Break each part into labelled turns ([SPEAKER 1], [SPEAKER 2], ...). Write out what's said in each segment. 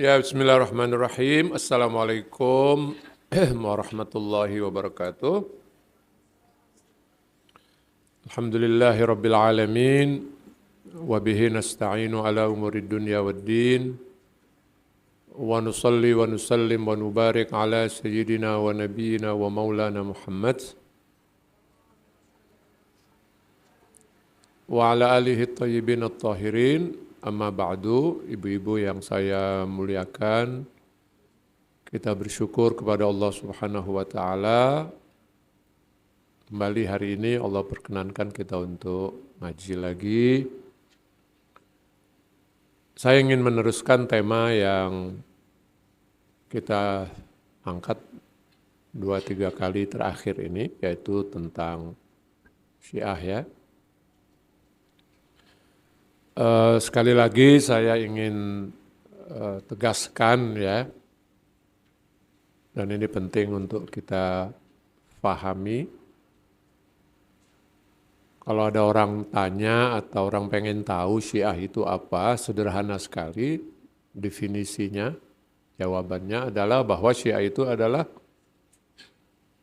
[SPEAKER 1] Ya, bismillahirrahmanirrahim. Assalamualaikum warahmatullahi wabarakatuh. Alhamdulillahi rabbil alamin. Wabihi nasta'inu ala umurid dunya waddin. Wa nusalli wa nusallim wa nubarik ala sayyidina wa nabiyina wa maulana Muhammad. Wa ala alihi tayyibin at-tahirin. Amma ba'du, ibu-ibu yang saya muliakan, kita bersyukur kepada Allah Subhanahu wa Ta'ala. Kembali hari ini Allah perkenankan kita untuk ngaji lagi. Saya ingin meneruskan tema yang kita angkat 2-3 kali terakhir ini, yaitu tentang Syiah ya. Sekali lagi saya ingin tegaskan ya, dan ini penting untuk kita pahami. Kalau ada orang tanya atau orang pengen tahu Syiah itu apa, sederhana sekali definisinya. Jawabannya adalah bahwa Syiah itu adalah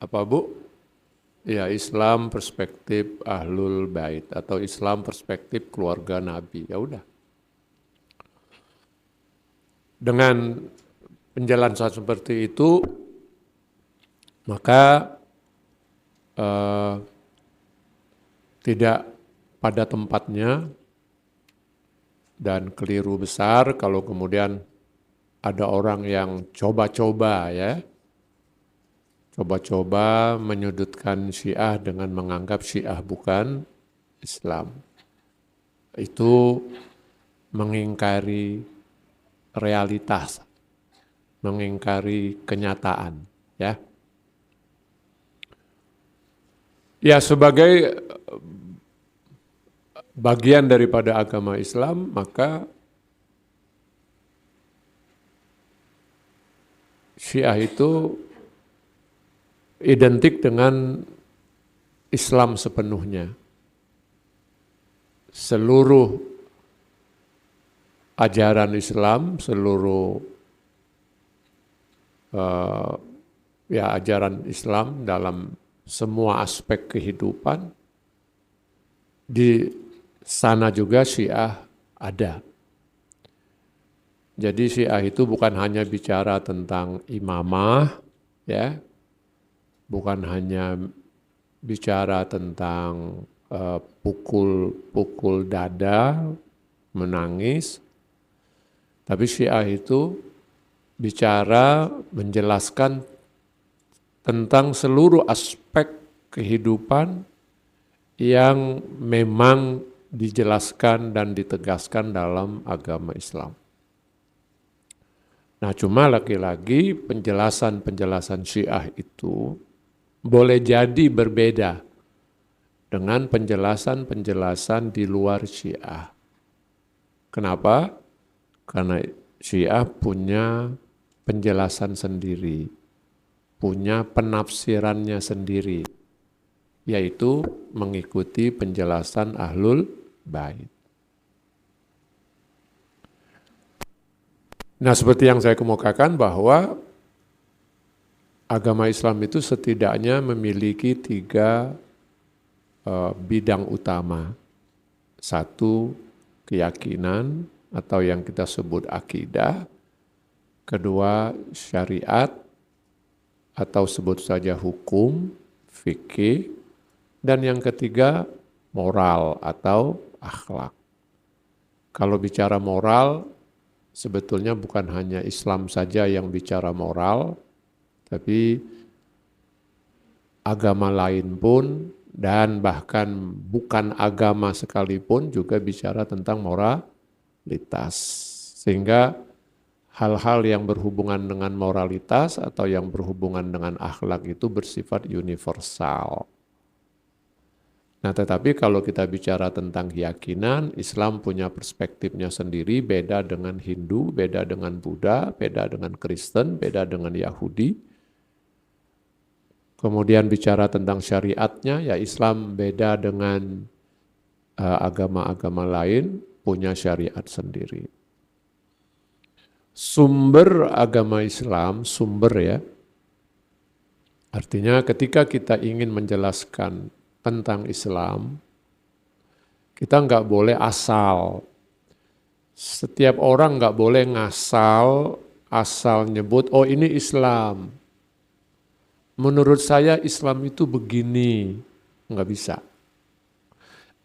[SPEAKER 1] apa Bu? Ya, Islam perspektif Ahlul Bait atau Islam perspektif keluarga Nabi. Ya udah. Dengan penjelasan seperti itu, maka tidak pada tempatnya dan keliru besar kalau kemudian ada orang yang coba-coba ya, coba-coba menyudutkan Syiah dengan menganggap Syiah bukan Islam. Itu mengingkari realitas, mengingkari kenyataan. Ya, ya sebagai bagian daripada agama Islam, maka Syiah itu identik dengan Islam sepenuhnya. Seluruh ajaran Islam, seluruh ajaran Islam dalam semua aspek kehidupan, di sana juga Syiah ada. Jadi Syiah itu bukan hanya bicara tentang imamah, ya, bukan hanya bicara tentang pukul dada, menangis, tapi Syiah itu bicara menjelaskan tentang seluruh aspek kehidupan yang memang dijelaskan dan ditegaskan dalam agama Islam. Nah, cuma lagi-lagi penjelasan-penjelasan Syiah itu boleh jadi berbeda dengan penjelasan-penjelasan di luar Syiah. Kenapa? Karena Syiah punya penjelasan sendiri, punya penafsirannya sendiri, yaitu mengikuti penjelasan Ahlul Bait. Nah, seperti yang saya kemukakan bahwa agama Islam itu setidaknya memiliki 3 bidang utama. 1, keyakinan atau yang kita sebut akidah. 2, syariat atau sebut saja hukum, fikih. Dan yang 3, moral atau akhlak. Kalau bicara moral, sebetulnya bukan hanya Islam saja yang bicara moral, tapi agama lain pun dan bahkan bukan agama sekalipun juga bicara tentang moralitas. Sehingga hal-hal yang berhubungan dengan moralitas atau yang berhubungan dengan akhlak itu bersifat universal. Nah, tetapi kalau kita bicara tentang keyakinan, Islam punya perspektifnya sendiri, beda dengan Hindu, beda dengan Buddha, beda dengan Kristen, beda dengan Yahudi. Kemudian bicara tentang syariatnya, ya Islam beda dengan agama-agama lain, punya syariat sendiri. Sumber agama Islam, sumber ya, artinya ketika kita ingin menjelaskan tentang Islam, kita nggak boleh asal. Setiap orang nggak boleh ngasal, asal nyebut, oh ini Islam. Menurut saya Islam itu begini, nggak bisa.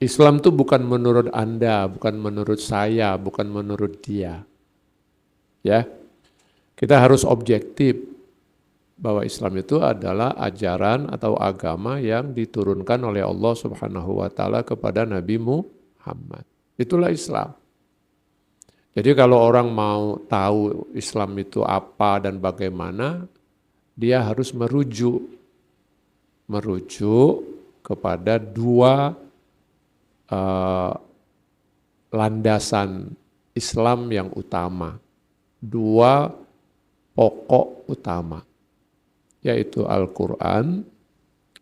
[SPEAKER 1] Islam itu bukan menurut Anda, bukan menurut saya, bukan menurut dia. Ya, kita harus objektif bahwa Islam itu adalah ajaran atau agama yang diturunkan oleh Allah Subhanahu wa taala kepada Nabi Muhammad. Itulah Islam. Jadi kalau orang mau tahu Islam itu apa dan bagaimana, dia harus merujuk kepada dua landasan Islam yang utama. Dua pokok utama, yaitu Al-Quran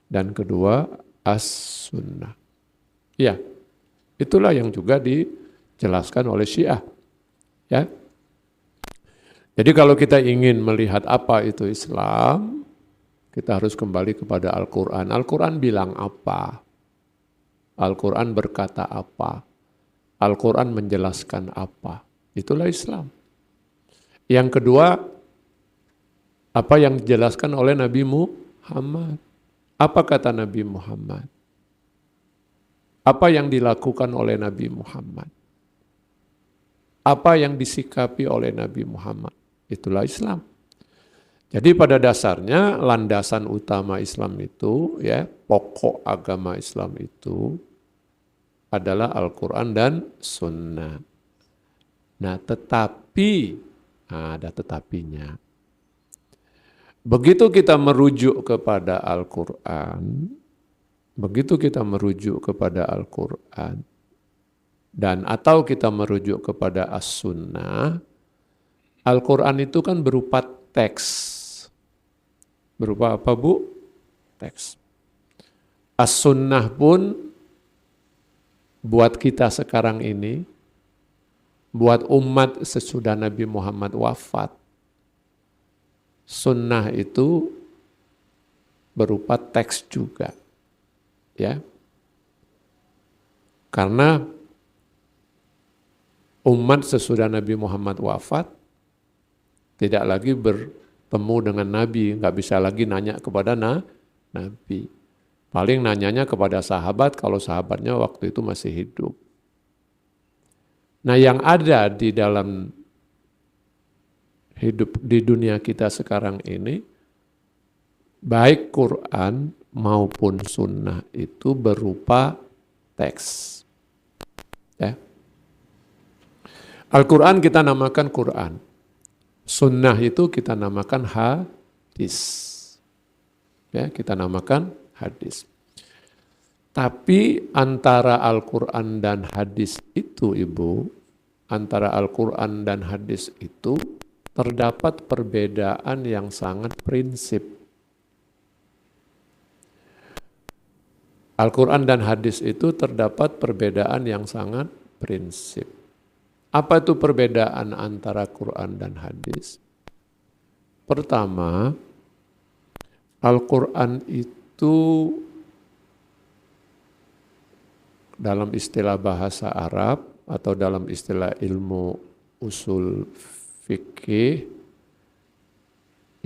[SPEAKER 1] dan kedua As-Sunnah. Ya, itulah yang juga dijelaskan oleh Syiah. Ya, jadi kalau kita ingin melihat apa itu Islam, kita harus kembali kepada Al-Quran. Al-Quran bilang apa? Al-Quran berkata apa? Al-Quran menjelaskan apa? Itulah Islam. Yang kedua, apa yang dijelaskan oleh Nabi Muhammad. Apa kata Nabi Muhammad? Apa yang dilakukan oleh Nabi Muhammad? Apa yang disikapi oleh Nabi Muhammad? Itulah Islam. Jadi pada dasarnya landasan utama Islam itu, ya, pokok agama Islam itu adalah Al-Quran dan Sunnah. Nah, tetapi ada tetapinya. Begitu kita merujuk kepada Al-Quran, dan atau kita merujuk kepada As-Sunnah, Al-Quran itu kan berupa teks. Berupa apa, Bu? Teks. As-Sunnah pun buat kita sekarang ini, buat umat sesudah Nabi Muhammad wafat, sunnah itu berupa teks juga. Ya. Karena umat sesudah Nabi Muhammad wafat tidak lagi bertemu dengan Nabi, nggak bisa lagi nanya kepada Nabi. Paling nanyanya kepada sahabat kalau sahabatnya waktu itu masih hidup. Nah, yang ada di dalam hidup di dunia kita sekarang ini, baik Quran maupun Sunnah itu berupa teks. Ya. Al-Quran kita namakan Quran. Sunnah itu kita namakan hadis. Ya, kita namakan hadis. Tapi antara Al-Quran dan hadis itu, Ibu, antara Al-Quran dan hadis itu terdapat perbedaan yang sangat prinsip. Al-Quran dan hadis itu terdapat perbedaan yang sangat prinsip. Apa itu perbedaan antara Quran dan hadis? Pertama, Al-Quran itu dalam istilah bahasa Arab atau dalam istilah ilmu usul fikih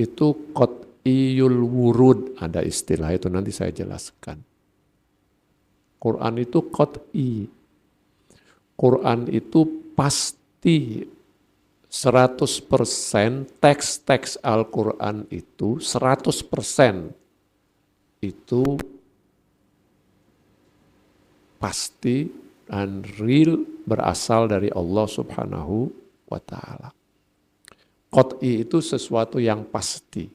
[SPEAKER 1] itu qat'iyul wurud, ada istilah itu nanti saya jelaskan. Quran itu qat'i. Quran itu pasti 100% teks-teks Al-Quran itu 100% itu pasti dan real berasal dari Allah Subhanahu wa ta'ala. Qat'i itu sesuatu yang pasti,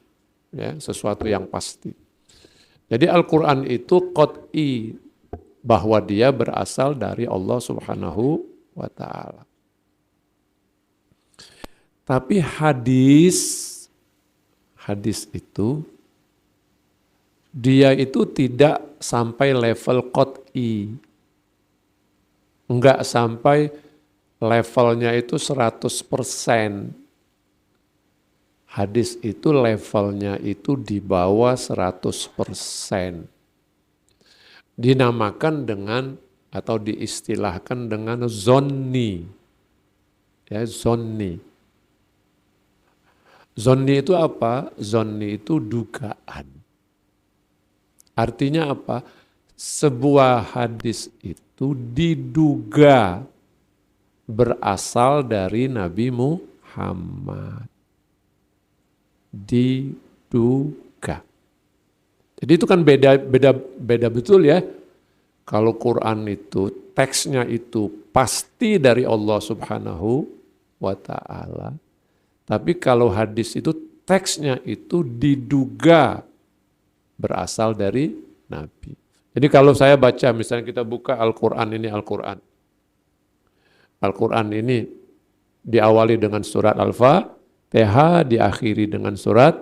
[SPEAKER 1] ya, sesuatu yang pasti. Jadi Al-Quran itu qat'i, bahwa dia berasal dari Allah Subhanahu wa ta'ala. Tapi hadis itu dia itu tidak sampai level qat'i. Enggak sampai levelnya itu 100%. Hadis itu levelnya itu di bawah 100%. Dinamakan dengan atau diistilahkan dengan zonni. Ya, zonni. Zonni itu apa? Zonni itu dugaan. Artinya apa? Sebuah hadis itu diduga berasal dari Nabi Muhammad. Diduga. Jadi itu kan beda betul ya. Kalau Quran itu teksnya itu pasti dari Allah Subhanahu wa taala. Tapi kalau hadis itu teksnya itu diduga berasal dari Nabi. Jadi kalau saya baca, misalnya kita buka Al-Quran ini Al-Quran. Al-Quran ini diawali dengan surat Al-Fatihah, diakhiri dengan surat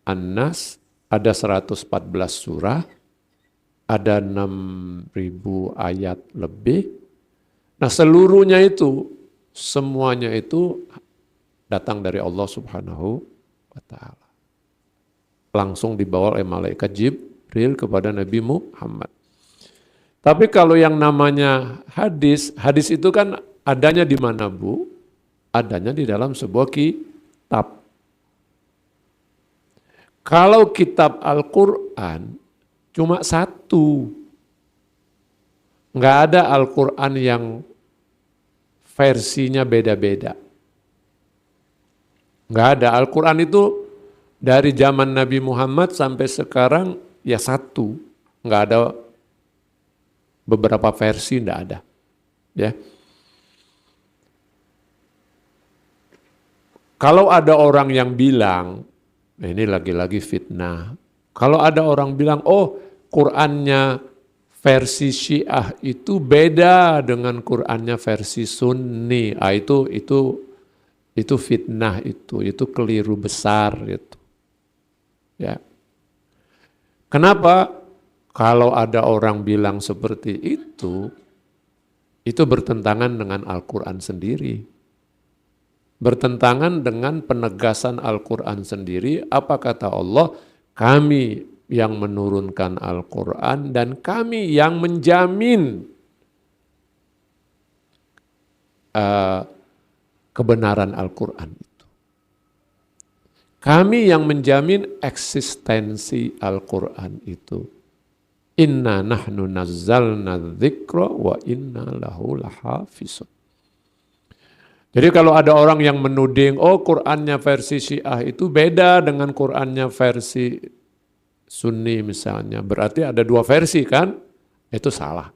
[SPEAKER 1] An-Nas, ada 114 surah, ada 6.000 ayat lebih. Nah seluruhnya itu, semuanya itu datang dari Allah Subhanahu wa ta'ala. Langsung dibawa oleh malaikat Jibril kepada Nabi Muhammad. Tapi kalau yang namanya hadis, hadis itu kan adanya di mana Bu? Adanya di dalam sebuah kitab. Kalau kitab Al-Quran cuma satu. Nggak ada Al-Quran yang versinya beda-beda. Nggak ada. Al-Quran itu dari zaman Nabi Muhammad sampai sekarang ya satu. Nggak ada beberapa versi, nggak ada. Ya. Kalau ada orang yang bilang, ini lagi-lagi fitnah. Kalau ada orang bilang, oh Qurannya versi Syiah itu beda dengan Qurannya versi Sunni. Itu fitnah, itu keliru besar itu. Ya. Kenapa? Kalau ada orang bilang seperti itu bertentangan dengan Al-Quran sendiri. Bertentangan dengan penegasan Al-Quran sendiri. Apa kata Allah? Kami yang menurunkan Al-Quran dan kami yang menjamin kebenaran Al-Quran itu. Kami yang menjamin eksistensi Al-Quran itu. Inna nahnu nazzalna dzikra wa inna lahu lahafizun. Jadi kalau ada orang yang menuding, oh Qur'annya versi Syiah itu beda dengan Qur'annya versi Sunni misalnya. Berarti ada dua versi kan? Itu salah.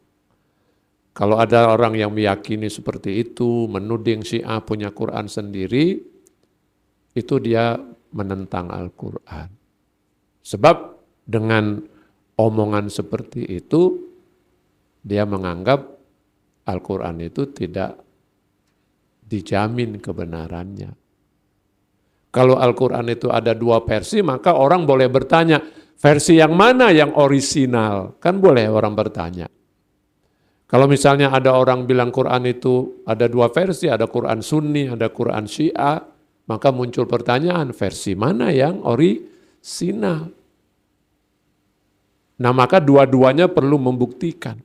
[SPEAKER 1] Kalau ada orang yang meyakini seperti itu, menuding Syiah punya Qur'an sendiri, itu dia menentang Al-Quran. Sebab dengan omongan seperti itu, dia menganggap Al-Quran itu tidak dijamin kebenarannya. Kalau Al-Quran itu ada dua versi, maka orang boleh bertanya, versi yang mana yang orisinal? Kan boleh orang bertanya. Kalau misalnya ada orang bilang Quran itu ada dua versi, ada Quran Sunni, ada Quran Syiah, maka muncul pertanyaan, versi mana yang orisinal? Nah maka dua-duanya perlu membuktikan.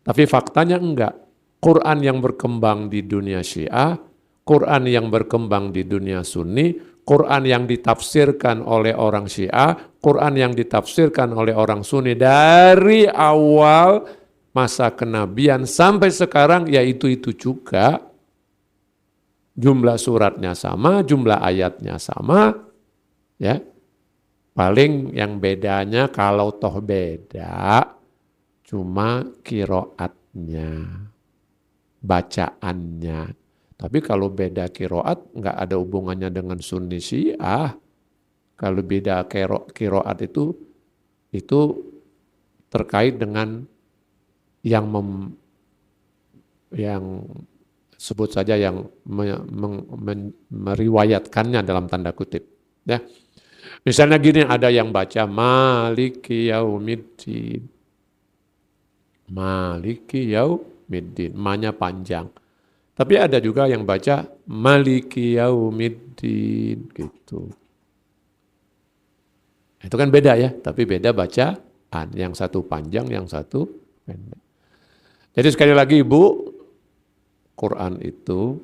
[SPEAKER 1] Tapi faktanya enggak. Quran yang berkembang di dunia Syiah, Quran yang berkembang di dunia Sunni, Quran yang ditafsirkan oleh orang Syiah, Quran yang ditafsirkan oleh orang Sunni dari awal masa kenabian sampai sekarang ya itu juga. Jumlah suratnya sama, jumlah ayatnya sama, ya. Paling yang bedanya kalau toh beda cuma kiroatnya, bacaannya. Tapi kalau beda kiroat nggak ada hubungannya dengan Sunni Syiah. Kalau beda kiroat itu terkait dengan yang sebut saja yang meriwayatkannya dalam tanda kutip. Ya. Misalnya gini, ada yang baca Maliki Yaumiddin. Maliki Yaumiddin, ma-nya panjang. Tapi ada juga yang baca Maliki Yaumiddin gitu. Itu kan beda ya, tapi beda bacaan. Yang satu panjang, yang satu pendek. Jadi sekali lagi Ibu, Quran itu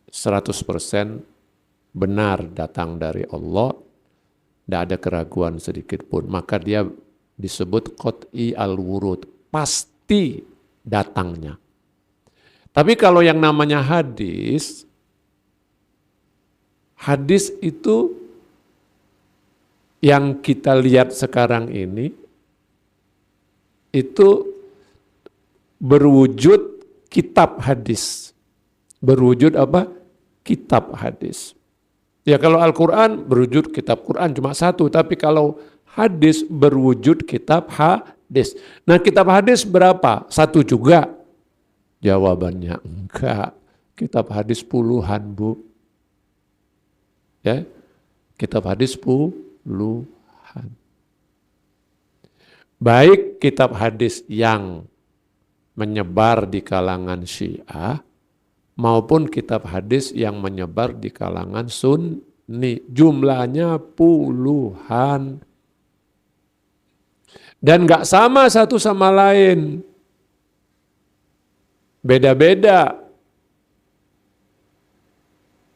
[SPEAKER 1] 100% benar datang dari Allah, tidak ada keraguan sedikit pun. Maka dia disebut qat'i al-wurud, pasti datangnya. Tapi kalau yang namanya hadis, hadis itu yang kita lihat sekarang ini, itu berwujud kitab hadis. Berwujud apa? Kitab hadis. Ya kalau Al-Quran berwujud kitab Quran cuma satu, tapi kalau hadis berwujud kitab hadis. Nah kitab hadis berapa? Satu juga? Jawabannya enggak. Kitab hadis puluhan Bu. Ya, kitab hadis puluhan. Baik kitab hadis yang menyebar di kalangan Syiah maupun kitab hadis yang menyebar di kalangan Sunni. Jumlahnya puluhan. Dan gak sama satu sama lain. Beda-beda.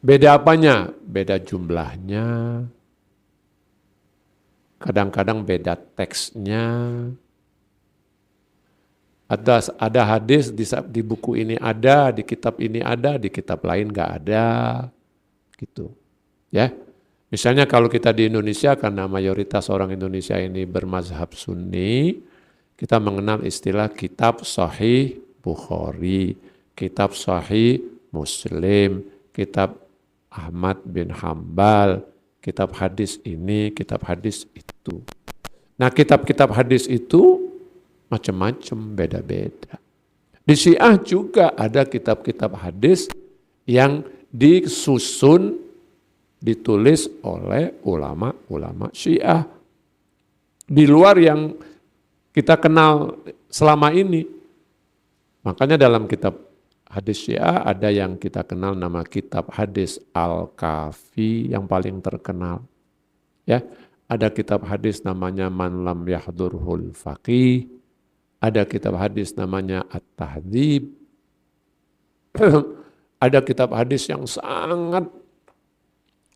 [SPEAKER 1] Beda apanya? Beda jumlahnya. Kadang-kadang beda teksnya. Ada hadis di buku ini ada, di kitab ini ada, di kitab lain nggak ada, gitu. Ya, misalnya kalau kita di Indonesia karena mayoritas orang Indonesia ini bermazhab Sunni, kita mengenal istilah kitab Sahih Bukhari, kitab Sahih Muslim, kitab Ahmad bin Hambal, kitab hadis ini, kitab hadis itu. Nah, kitab-kitab hadis itu macam-macam, beda-beda. Di Syiah juga ada kitab-kitab hadis yang disusun, ditulis oleh ulama-ulama Syiah. Di luar yang kita kenal selama ini. Makanya dalam kitab hadis Syiah ada yang kita kenal nama kitab hadis Al-Kafi yang paling terkenal. Ya, ada kitab hadis namanya Man Lam Yahdurhul Faqih. Ada kitab hadis namanya At-Tahdzib. Ada kitab hadis yang sangat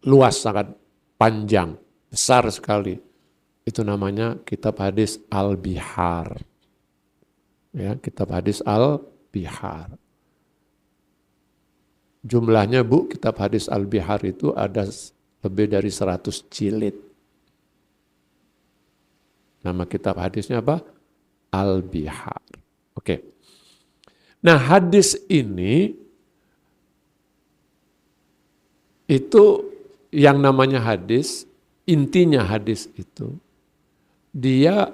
[SPEAKER 1] luas, sangat panjang, besar sekali. Itu namanya kitab hadis Al-Bihar. Ya, kitab hadis Al-Bihar. Jumlahnya Bu, kitab hadis Al-Bihar itu ada lebih dari 100 jilid. Nama kitab hadisnya apa? Al-Bihar. Oke. Nah, hadis ini itu yang namanya hadis, intinya hadis itu dia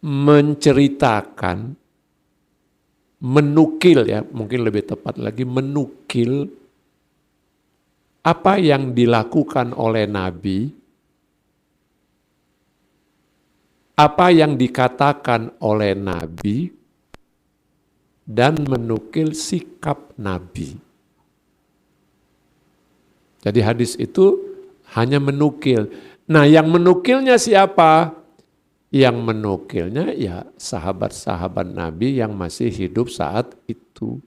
[SPEAKER 1] menceritakan, menukil ya, mungkin lebih tepat lagi menukil apa yang dilakukan oleh Nabi, apa yang dikatakan oleh Nabi, dan menukil sikap Nabi. Jadi hadis itu hanya menukil. Nah, yang menukilnya siapa? Yang menukilnya ya sahabat-sahabat Nabi yang masih hidup saat itu.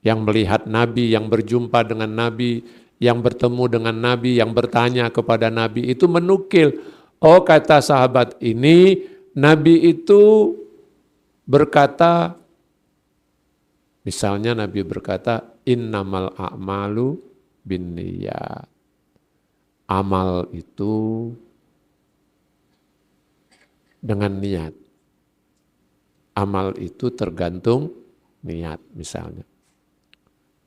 [SPEAKER 1] Yang melihat Nabi, yang berjumpa dengan Nabi, yang bertemu dengan Nabi, yang bertanya kepada Nabi, itu menukil. Oh, kata sahabat ini, Nabi itu berkata, misalnya Nabi berkata, innamal a'malu binniyat. Amal itu dengan niat. Amal itu tergantung niat misalnya.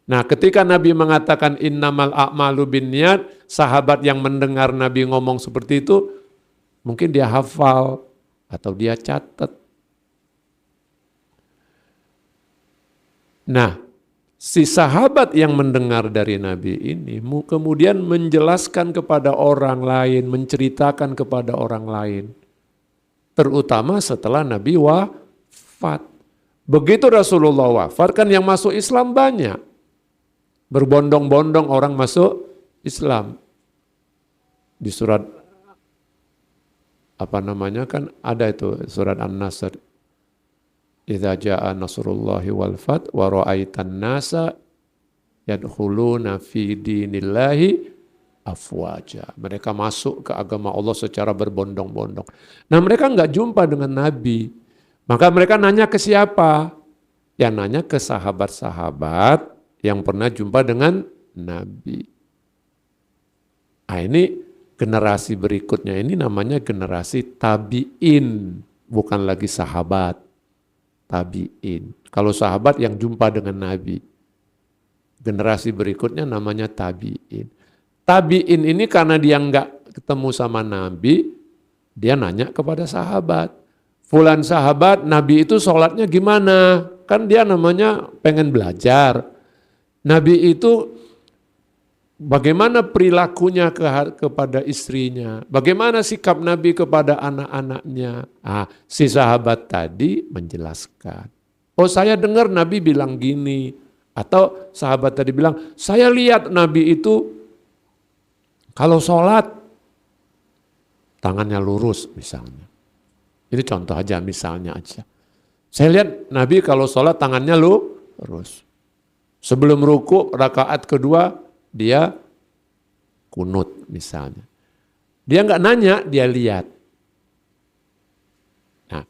[SPEAKER 1] Nah, ketika Nabi mengatakan innamal a'malu binniyat, sahabat yang mendengar Nabi ngomong seperti itu, mungkin dia hafal atau dia catat. Nah, si sahabat yang mendengar dari Nabi ini kemudian menjelaskan kepada orang lain, menceritakan kepada orang lain. Terutama setelah Nabi wafat. Begitu Rasulullah wafat kan yang masuk Islam banyak. Berbondong-bondong orang masuk Islam. Di surat kan ada itu surat An-Nasr. Idza jaa nasrullahi wal fath wa ra'aitan nasa yadkhuluna fi dinillahi afwaja. Mereka masuk ke agama Allah secara berbondong-bondong. Nah, mereka nggak jumpa dengan Nabi. Maka mereka nanya ke siapa? Ya nanya ke sahabat-sahabat yang pernah jumpa dengan Nabi. Nah, ini generasi berikutnya ini namanya generasi tabi'in, bukan lagi sahabat. Tabi'in. Kalau sahabat yang jumpa dengan Nabi. Generasi berikutnya namanya tabi'in. Tabi'in ini karena dia nggak ketemu sama Nabi, dia nanya kepada sahabat. Fulan sahabat, Nabi itu sholatnya gimana? Kan dia namanya pengen belajar. Nabi itu bagaimana perilakunya kepada istrinya? Bagaimana sikap Nabi kepada anak-anaknya? Si sahabat tadi menjelaskan. Oh, saya dengar Nabi bilang gini. Atau sahabat tadi bilang, saya lihat Nabi itu kalau sholat tangannya lurus misalnya. Ini contoh aja, misalnya aja. Saya lihat Nabi kalau sholat tangannya lurus. Sebelum ruku rakaat kedua dia kunut misalnya. Dia nggak nanya, dia lihat. Nah,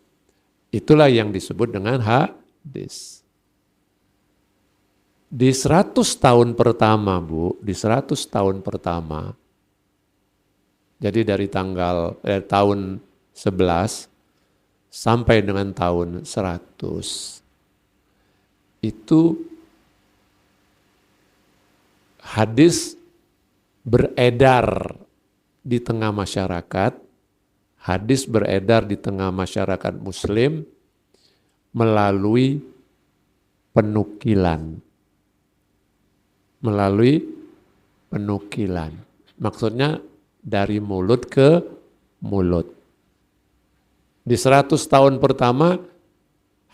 [SPEAKER 1] itulah yang disebut dengan hadis. Di 100 tahun pertama, Bu, di 100 tahun pertama, jadi dari tahun 11 sampai dengan tahun 100, itu hadis beredar di tengah masyarakat, hadis beredar di tengah masyarakat Muslim melalui penukilan. Maksudnya dari mulut ke mulut. Di 100 tahun pertama,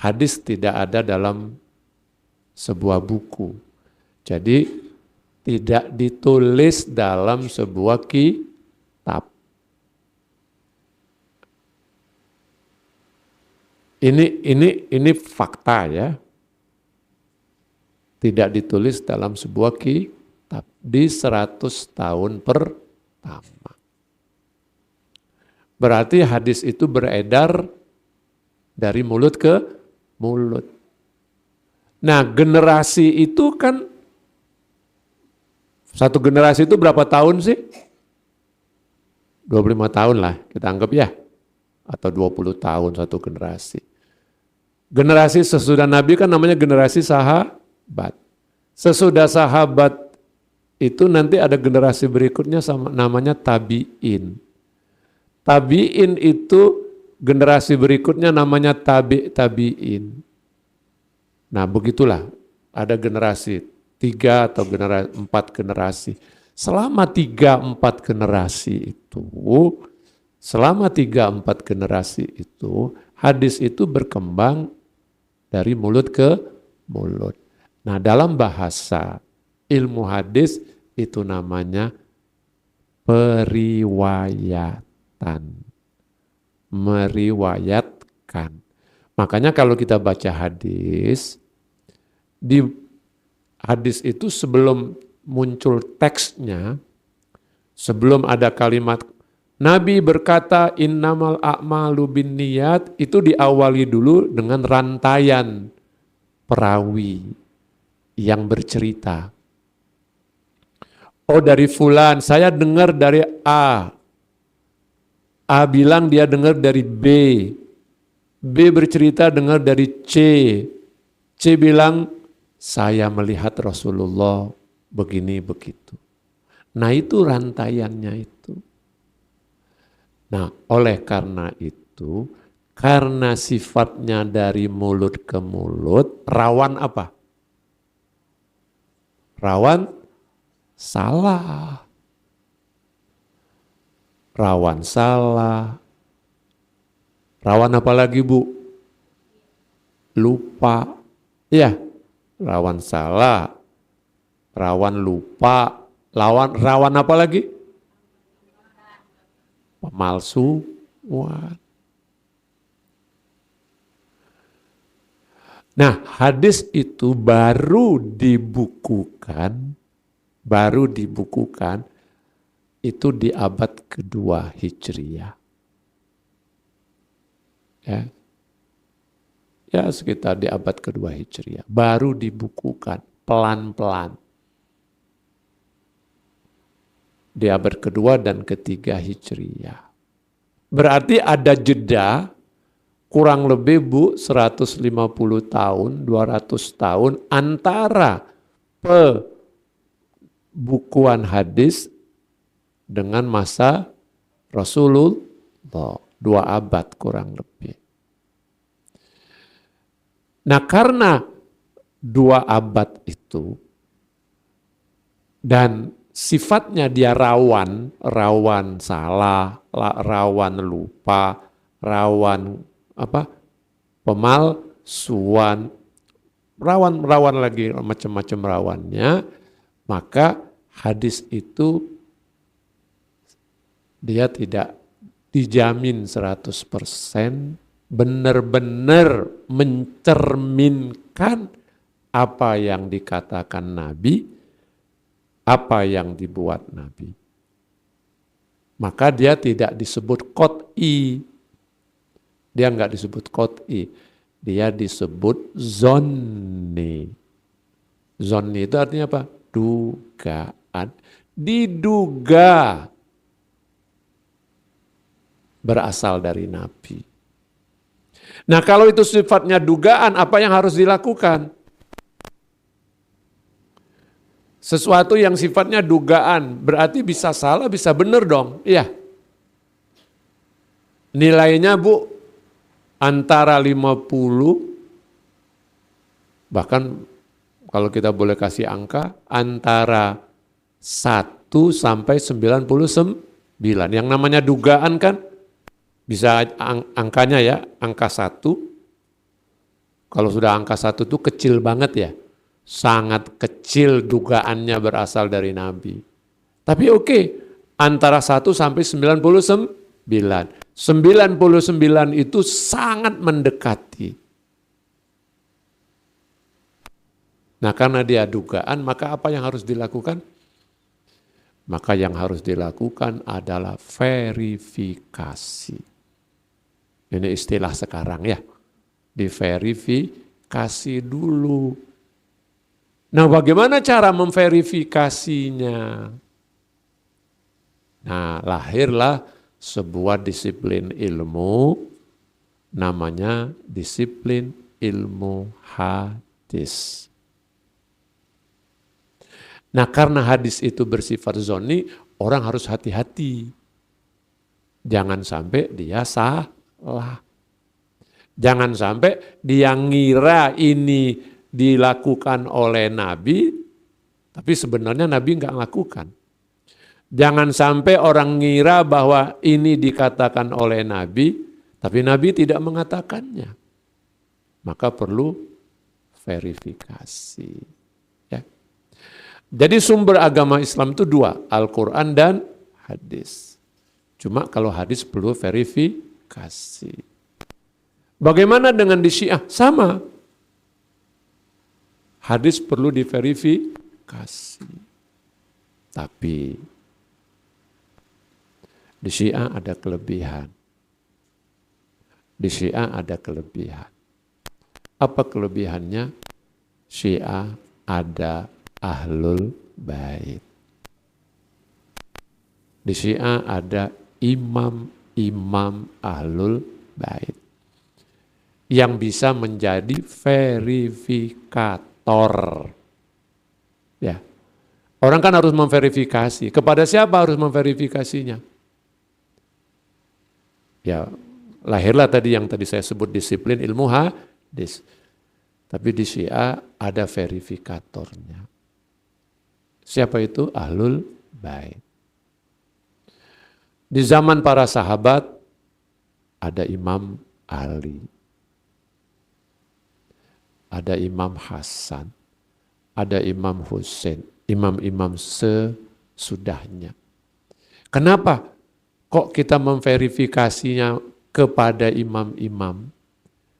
[SPEAKER 1] hadis tidak ada dalam sebuah buku. Jadi tidak ditulis dalam sebuah kitab. Ini fakta ya. Tidak ditulis dalam sebuah kitab di 100 tahun pertama. Berarti hadis itu beredar dari mulut ke mulut. Nah, generasi itu kan, satu generasi itu berapa tahun sih? 25 tahun lah kita anggap ya. Atau 20 tahun satu generasi. Generasi sesudah Nabi kan namanya generasi sahabat. Sesudah sahabat itu nanti ada generasi berikutnya namanya tabi'in. Tabi'in itu generasi berikutnya namanya tabi'in. Nah begitulah, ada generasi 3 atau 4 generasi. Selama 3-4 generasi itu, hadis itu berkembang dari mulut ke mulut. Nah dalam bahasa ilmu hadis itu namanya periwayatan. Meriwayatkan. Makanya kalau kita baca hadis, di hadis itu sebelum muncul teksnya, sebelum ada kalimat Nabi berkata innamal a'malu binniyat, itu diawali dulu dengan rantaian perawi yang bercerita. Oh dari fulan, saya dengar dari A. A bilang dia dengar dari B. B bercerita dengar dari C. C bilang saya melihat Rasulullah begini begitu. Nah itu rantaiannya itu. Nah oleh karena itu, karena sifatnya dari mulut ke mulut, rawan apa? Rawan salah. Rawan salah. Rawan apa lagi Bu? Lupa. Ya, rawan salah. Rawan lupa. Rawan apa lagi? Pemalsu. Wah. Nah, hadis itu baru dibukukan itu di abad kedua Hijriah. Ya, sekitar di abad kedua Hijriah. Baru dibukukan pelan-pelan. Di abad kedua dan ketiga Hijriah. Berarti ada jeda kurang lebih 150 tahun, 200 tahun antara pembukuan hadis dengan masa Rasulullah. 2 abad kurang lebih. Nah, karena 2 abad itu dan sifatnya dia rawan salah, rawan lupa, rawan pemalsuan, rawan lagi macam-macam rawannya, maka hadis itu dia tidak dijamin 100% benar-benar mencerminkan apa yang dikatakan Nabi, apa yang dibuat Nabi. Maka dia tidak disebut qot'i. Dia enggak disebut qot'i. Dia disebut zonni. Zonni itu artinya apa? Dugaan. Diduga berasal dari Nabi. Nah, kalau itu sifatnya dugaan, apa yang harus dilakukan? Sesuatu yang sifatnya dugaan, berarti bisa salah, bisa benar dong. Iya. Nilainya antara 50, bahkan kalau kita boleh kasih angka, antara 1 sampai 99. Yang namanya dugaan kan, bisa angkanya ya, angka 1. Kalau sudah angka 1 itu kecil banget ya. Sangat kecil dugaannya berasal dari Nabi. Tapi oke, antara 1 sampai 99. 99 itu sangat mendekati. Nah, karena dia dugaan, maka apa yang harus dilakukan? Maka yang harus dilakukan adalah verifikasi. Ini istilah sekarang ya. Diverifikasi dulu. Nah, bagaimana cara memverifikasinya? Nah, lahirlah sebuah disiplin ilmu, namanya disiplin ilmu hadis. Nah, karena hadis itu bersifat zonni, orang harus hati-hati. Jangan sampai dia salah. Jangan sampai dia ngira ini dilakukan oleh Nabi, tapi sebenarnya Nabi enggak lakukan. Jangan sampai orang ngira bahwa ini dikatakan oleh Nabi, tapi Nabi tidak mengatakannya. Maka perlu verifikasi. Ya. Jadi sumber agama Islam itu 2, Al-Quran dan hadis. Cuma kalau hadis perlu verifikasi. Bagaimana dengan di Syiah? Sama. Hadis perlu diverifikasi. Tapi di Syiah ada kelebihan. Di Syiah ada kelebihan. Apa kelebihannya? Syiah ada Ahlul Bait. Di Syiah ada imam-imam Ahlul Bait yang bisa menjadi verifikator. Ya. Orang kan harus memverifikasi. Kepada siapa harus memverifikasinya? Ya, lahirlah tadi yang tadi saya sebut disiplin ilmu hadis. Tapi di Syiah ada verifikatornya. Siapa itu? Ahlul Bait. Di zaman para sahabat ada Imam Ali. Ada Imam Hasan. Ada Imam Husain. Imam-imam sesudahnya. Kenapa? Kok kita memverifikasinya kepada imam-imam?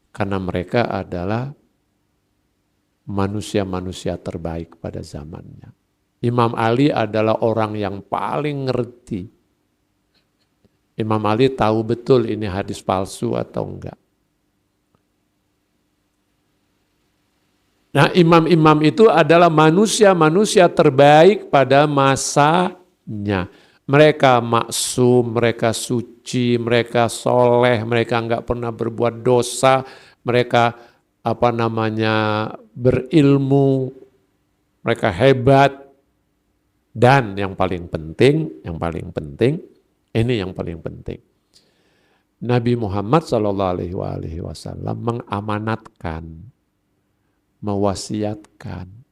[SPEAKER 1] Karena mereka adalah manusia-manusia terbaik pada zamannya. Imam Ali adalah orang yang paling ngerti. Imam Ali tahu betul ini hadis palsu atau enggak. Nah, imam-imam itu adalah manusia-manusia terbaik pada masanya. Mereka maksum, mereka suci, mereka soleh, mereka enggak pernah berbuat dosa, mereka berilmu, mereka hebat. Dan yang paling penting, ini yang paling penting. Nabi Muhammad SAW mengamanatkan, mewasiatkan.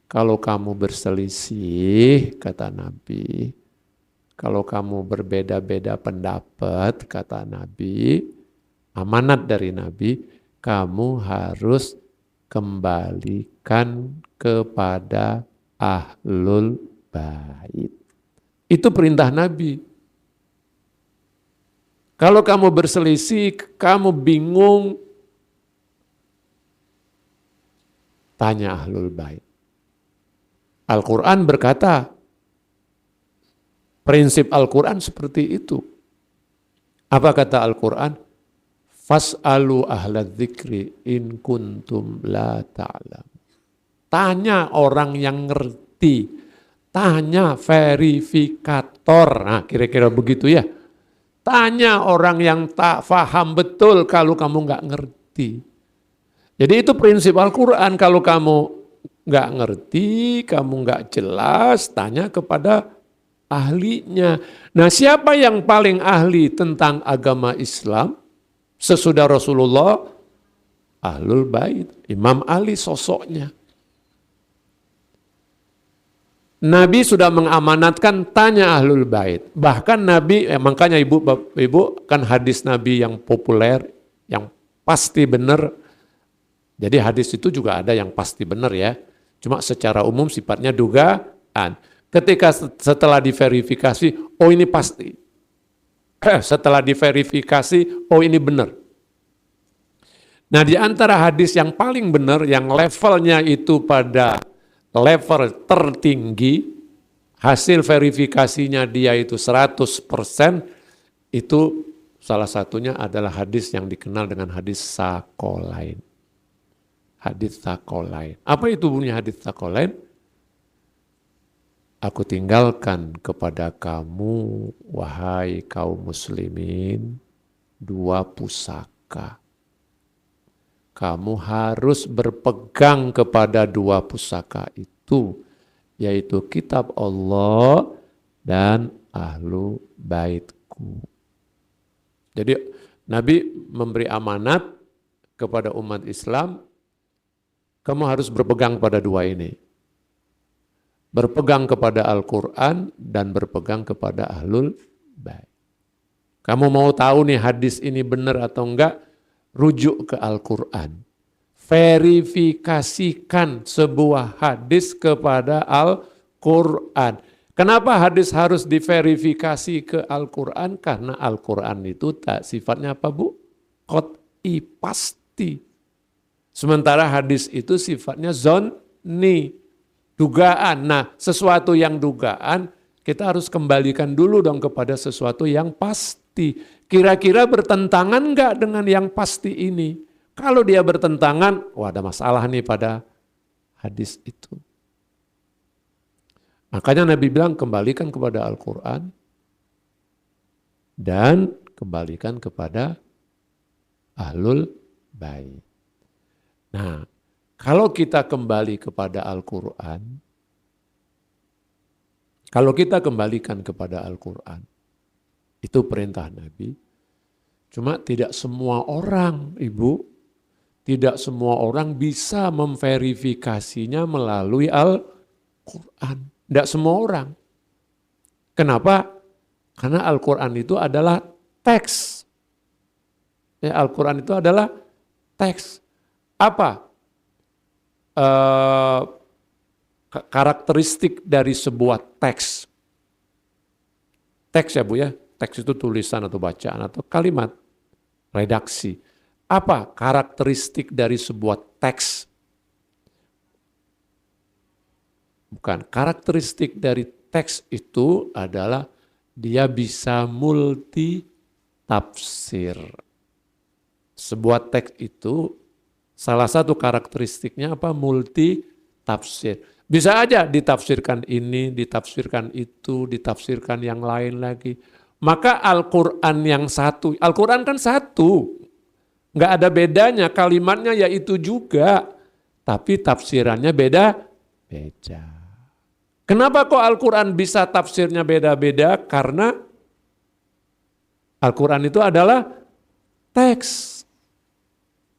[SPEAKER 1] Kalau kamu berselisih, kata Nabi, kalau kamu berbeda-beda pendapat, kata Nabi, amanat dari Nabi, kamu harus kembalikan kepada ahlul bait. Itu perintah Nabi. Kalau kamu berselisih, kamu bingung, tanya ahlul bait. Al-Quran berkata, prinsip Al-Quran seperti itu. Apa kata Al-Quran? Fas'alu ahla dzikri in kuntum la ta'lam. Tanya orang yang ngerti, tanya verifikator. Nah, kira-kira begitu ya. Tanya orang yang tak faham betul kalau kamu nggak ngerti. Jadi itu prinsip Al-Quran. Kalau kamu nggak ngerti, kamu nggak jelas, tanya kepada ahlinya. Nah, siapa yang paling ahli tentang agama Islam sesudah Rasulullah? Ahlul Bait, Imam Ali sosoknya. Nabi sudah mengamanatkan, tanya ahlul bait. Bahkan Nabi, makanya ibu kan hadis Nabi yang populer, yang pasti benar. Jadi hadis itu juga ada yang pasti benar ya. Cuma secara umum sifatnya dugaan. Ketika setelah diverifikasi, oh ini pasti. Setelah diverifikasi, oh ini benar. Nah, di antara hadis yang paling benar, yang levelnya itu pada level tertinggi, hasil verifikasinya dia itu 100%, itu salah satunya adalah hadis yang dikenal dengan hadis Tsaqalain. Hadis Tsaqalain. Apa itu bunyinya hadis Tsaqalain? Aku tinggalkan kepada kamu, wahai kaum muslimin, 2 pusaka. Kamu harus berpegang kepada 2 pusaka itu, yaitu kitab Allah dan ahlu baitku. Jadi Nabi memberi amanat kepada umat Islam, kamu harus berpegang pada 2 ini. Berpegang kepada Al-Quran dan berpegang kepada ahlul bait. Kamu mau tahu nih hadis ini benar atau enggak? Rujuk ke Al-Quran. Verifikasikan sebuah hadis kepada Al-Quran. Kenapa hadis harus diverifikasi ke Al-Quran? Karena Al-Quran itu tak sifatnya apa Bu? Qat'i, pasti. Sementara hadis itu sifatnya zonni, dugaan. Nah, sesuatu yang dugaan kita harus kembalikan dulu dong kepada sesuatu yang pasti. Kira-kira bertentangan enggak dengan yang pasti ini? Kalau dia bertentangan, wah ada masalah nih pada hadis itu. Makanya Nabi bilang kembalikan kepada Al-Quran dan kembalikan kepada ahlul bait. Nah, kalau kita kembali kepada Al-Quran, kalau kita kembalikan kepada Al-Quran, itu perintah Nabi. Cuma tidak semua orang, Ibu, tidak semua orang bisa memverifikasinya melalui Al-Quran. Tidak semua orang. Kenapa? Karena Al-Quran itu adalah teks. Al-Quran itu adalah teks. Apa? Karakteristik dari sebuah teks. Teks ya Bu ya, teks itu tulisan atau bacaan atau kalimat, redaksi. Apa karakteristik dari sebuah teks? Bukan, karakteristik dari teks itu adalah dia bisa multi tafsir. Sebuah teks itu salah satu karakteristiknya apa? Multi tafsir. Bisa aja ditafsirkan ini, ditafsirkan itu, ditafsirkan yang lain lagi. Maka Al-Quran yang satu, Al-Quran kan satu. Nggak ada bedanya, kalimatnya ya itu juga. Tapi tafsirannya beda. Kenapa kok Al-Quran bisa tafsirnya beda-beda? Karena Al-Quran itu adalah teks.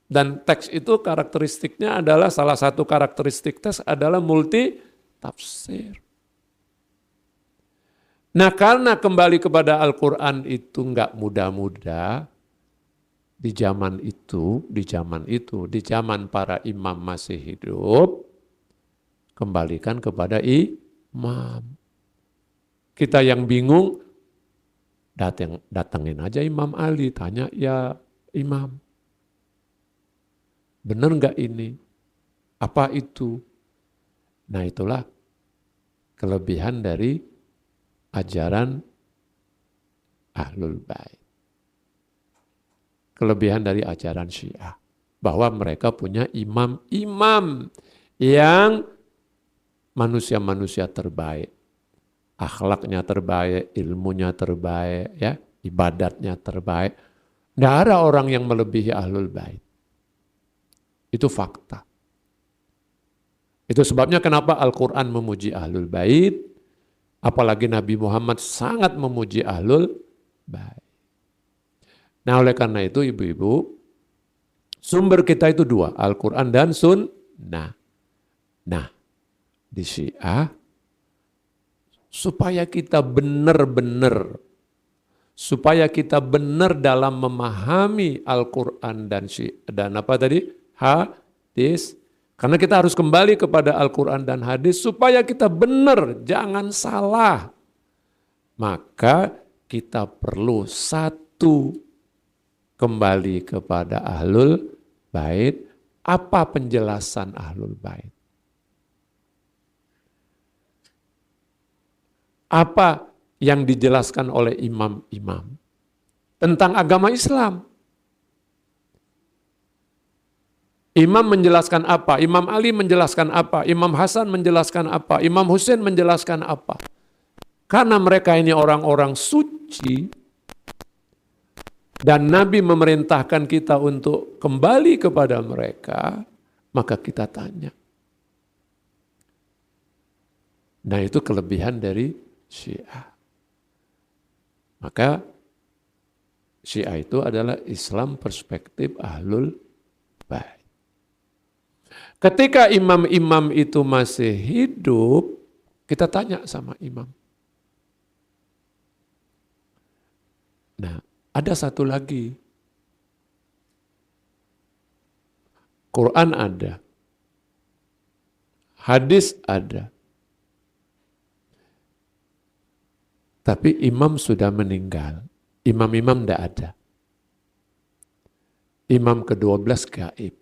[SPEAKER 1] Dan teks itu karakteristiknya adalah, salah satu karakteristik teks adalah multi tafsir. Nah karena kembali kepada Al-Quran itu nggak mudah-mudah, di zaman para imam masih hidup, kembalikan kepada imam. Kita yang bingung, datangin aja Imam Ali, tanya ya imam. Benar nggak ini? Apa itu? Nah itulah kelebihan dari ajaran Ahlul Bait. Kelebihan dari ajaran Syiah. Bahwa mereka punya imam-imam yang manusia-manusia terbaik. Akhlaknya terbaik, ilmunya terbaik, ya, ibadatnya terbaik. Nggak ada orang yang melebihi Ahlul Bait. Itu fakta. Itu sebabnya kenapa Al-Quran memuji Ahlul Bait, apalagi Nabi Muhammad sangat memuji Ahlul Bait. Nah oleh karena itu ibu-ibu, sumber kita itu dua, Al-Quran dan Sunnah. Nah di Syiah, supaya kita benar dalam memahami Al-Quran dan apa tadi? Hadis. Karena kita harus kembali kepada Al-Quran dan hadis supaya kita benar, jangan salah. Maka kita perlu satu, kembali kepada Ahlul Bait. Apa penjelasan Ahlul Bait? Apa yang dijelaskan oleh imam-imam tentang agama Islam? Imam menjelaskan apa? Imam Ali menjelaskan apa? Imam Hasan menjelaskan apa? Imam Husain menjelaskan apa? Karena mereka ini orang-orang suci dan Nabi memerintahkan kita untuk kembali kepada mereka, maka kita tanya. Nah itu kelebihan dari Syiah. Maka Syiah itu adalah Islam perspektif Ahlul Bait. Ketika imam-imam itu masih hidup, kita tanya sama imam. Nah, ada satu lagi. Quran ada. Hadis ada. Tapi imam sudah meninggal. Imam-imam tidak ada. Imam ke-12 gaib.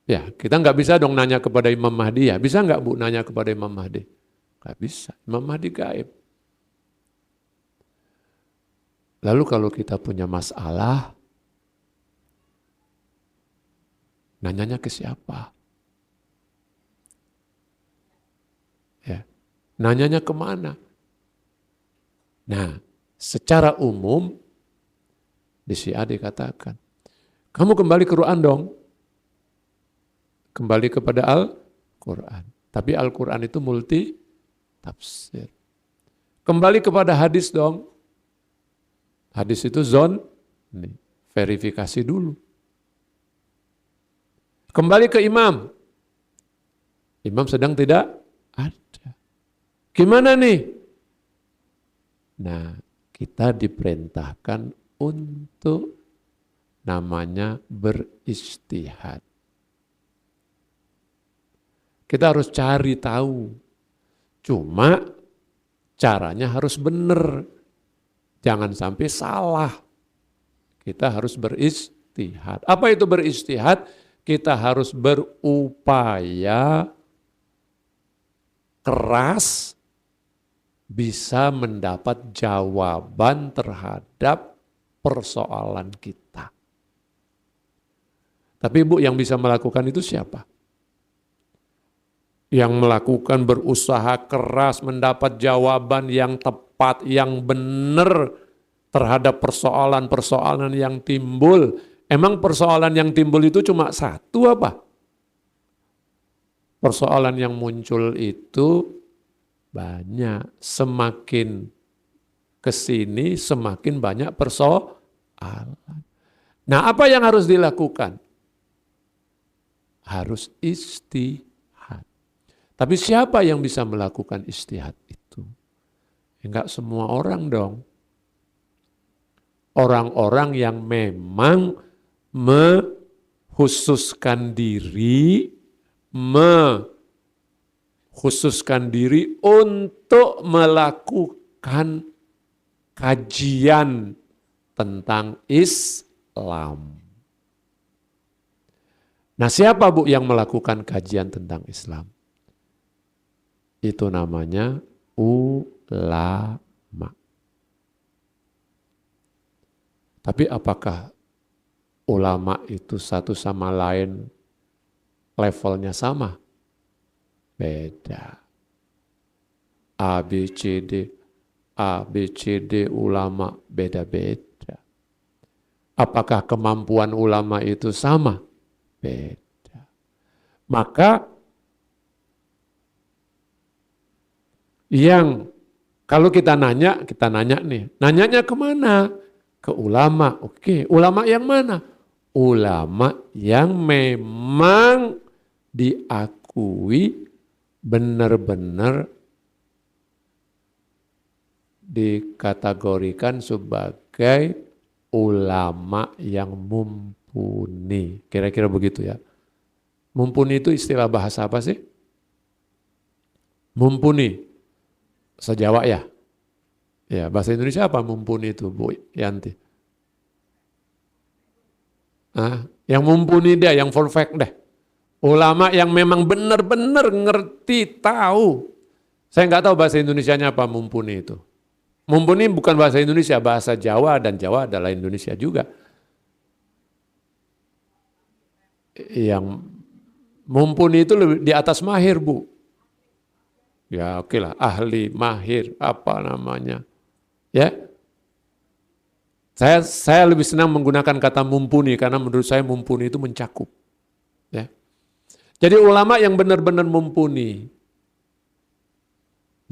[SPEAKER 1] Ya, kita nggak bisa dong nanya kepada Imam Mahdi ya. Bisa nggak Bu nanya kepada Imam Mahdi? Nggak bisa. Imam Mahdi gaib. Lalu kalau kita punya masalah, nanyanya ke siapa? Ya, nanyanya kemana? Nah, secara umum di Syiah dikatakan, kamu kembali ke Quran dong. Kembali kepada Al-Quran. Tapi Al-Quran itu multi tafsir. Kembali kepada hadis dong. Hadis itu verifikasi dulu. Kembali ke imam. Imam sedang tidak ada. Gimana nih? Nah, kita diperintahkan untuk namanya beristihad. Kita harus cari tahu. Cuma caranya harus benar. Jangan sampai salah. Kita harus beristihad. Apa itu beristihad? Kita harus berupaya keras bisa mendapat jawaban terhadap persoalan kita. Tapi Bu, yang bisa melakukan itu siapa? Yang melakukan berusaha keras mendapat jawaban yang tepat, yang benar terhadap persoalan-persoalan yang timbul. Emang persoalan yang timbul itu cuma satu apa? Persoalan yang muncul itu banyak. Semakin kesini semakin banyak persoalan. Nah, apa yang harus dilakukan? Harus istihad. Tapi siapa yang bisa melakukan istihad itu? Enggak semua orang dong. Orang-orang yang memang mengkhususkan diri untuk melakukan kajian tentang Islam. Nah, siapa Bu yang melakukan kajian tentang Islam? Itu namanya ulama. Tapi apakah ulama itu satu sama lain levelnya sama? Beda. A, B, C, D ulama beda-beda. Apakah kemampuan ulama itu sama? Beda. Maka yang kalau kita nanya nih, nanyanya kemana? Ke ulama. Oke, ulama yang mana? Ulama yang memang diakui benar-benar dikategorikan sebagai ulama yang mumpuni. Kira-kira begitu ya. Mumpuni itu istilah bahasa apa sih? Mumpuni. Sejawa ya? Ya, bahasa Indonesia apa mumpuni itu, Bu Yanti? Yang mumpuni dia, yang perfect deh. Ulama yang memang benar-benar ngerti, tahu. Saya nggak tahu bahasa Indonesianya apa mumpuni itu. Mumpuni bukan bahasa Indonesia, bahasa Jawa, dan Jawa adalah Indonesia juga. Yang mumpuni itu lebih di atas mahir, Bu. Ya oke lah, ahli, mahir, apa namanya. Ya, saya lebih senang menggunakan kata mumpuni karena menurut saya mumpuni itu mencakup. Ya. Jadi ulama yang benar-benar mumpuni.